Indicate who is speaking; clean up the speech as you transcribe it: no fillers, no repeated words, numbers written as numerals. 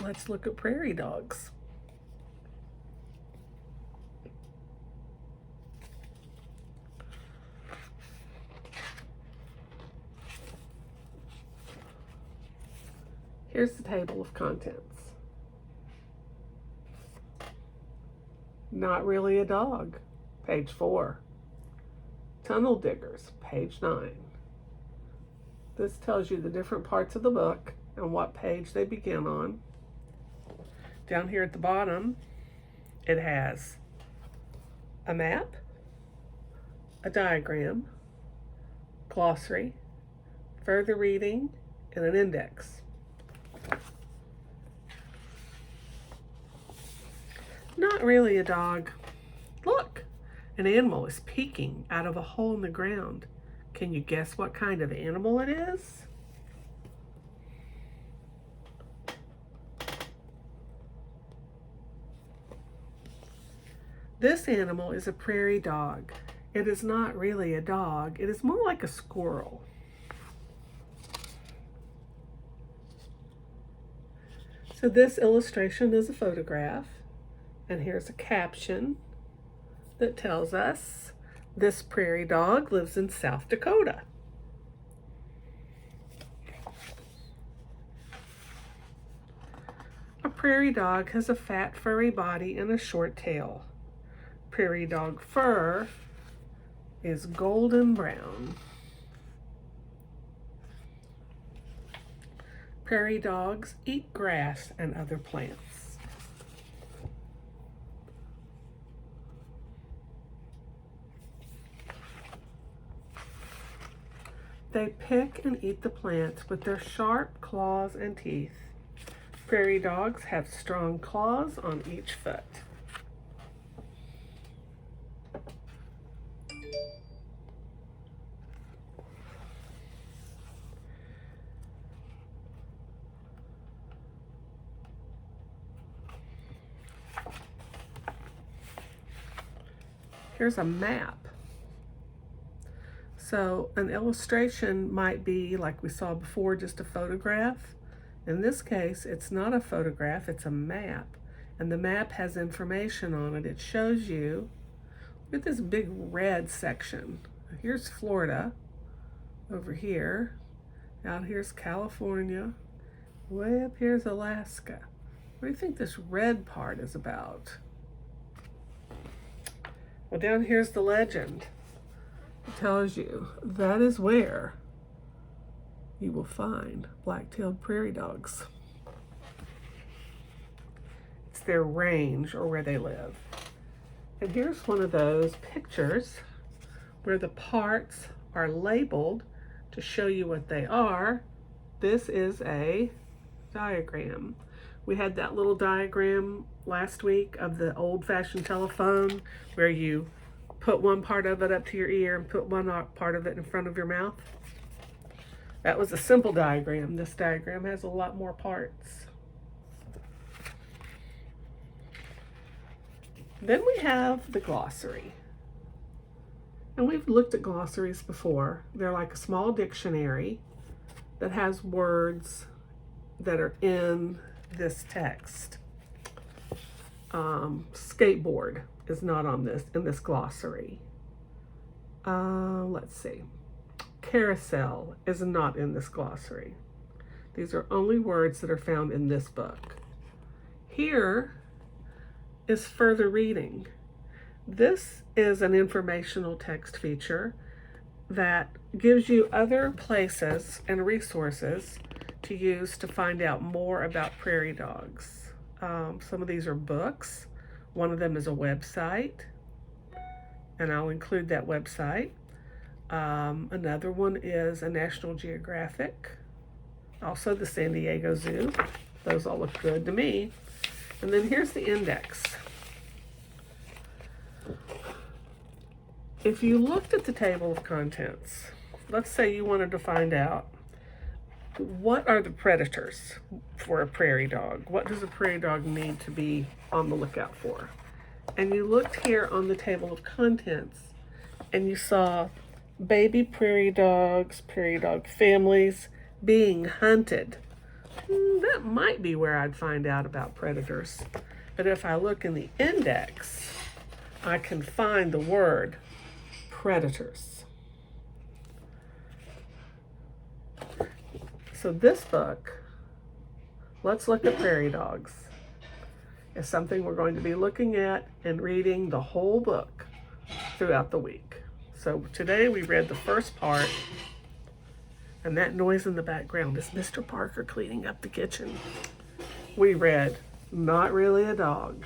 Speaker 1: Let's look at prairie dogs. Here's the table of contents. Not really a dog, page 4. Tunnel diggers, page 9. This tells you the different parts of the book and what page they begin on. Down here at the bottom, it has a map, a diagram, glossary, further reading, and an index. Not really a dog. Look, an animal is peeking out of a hole in the ground. Can you guess what kind of animal it is? This animal is a prairie dog. It is not really a dog. It is more like a squirrel. So this illustration is a photograph, and here's a caption that tells us this prairie dog lives in South Dakota. A prairie dog has a fat, furry body and a short tail. Prairie dog fur is golden brown. Prairie dogs eat grass and other plants. They pick and eat the plants with their sharp claws and teeth. Prairie dogs have strong claws on each foot. Here's a map. So an illustration might be, like we saw before, just a photograph. In this case, it's not a photograph, it's a map. And the map has information on it. It shows you, look at this big red section. Here's Florida, over here. Out here's California. Way up here's Alaska. What do you think this red part is about? Well, down here's the legend. It tells you that is where you will find black-tailed prairie dogs. It's their range, or where they live. And here's one of those pictures where the parts are labeled to show you what they are. This is a diagram. We had that little diagram last week of the old-fashioned telephone where you put one part of it up to your ear and put one part of it in front of your mouth. That was a simple diagram. This diagram has a lot more parts. Then we have the glossary. And we've looked at glossaries before. They're like a small dictionary that has words that are in this text. Skateboard is not on this in this glossary. Let's see. Carousel is not in this glossary. These are only words that are found in this book. Here is further reading. This is an informational text feature that gives you other places and resources to use to find out more about prairie dogs. Some of these are books. One of them is a website, and I'll include that website. Another one is a National Geographic, also the San Diego Zoo. Those all look good to me. And then here's the index. If you looked at the table of contents, let's say you wanted to find out what are the predators for a prairie dog? What does a prairie dog need to be on the lookout for? And you looked here on the table of contents and you saw baby prairie dogs, prairie dog families being hunted. That that might be where I'd find out about predators. But if I look in the index, I can find the word predators. So this book, Let's Look at Prairie Dogs, is something we're going to be looking at and reading the whole book throughout the week. So today we read the first part, and that noise in the background is Mr. Parker cleaning up the kitchen. We read Not Really a Dog.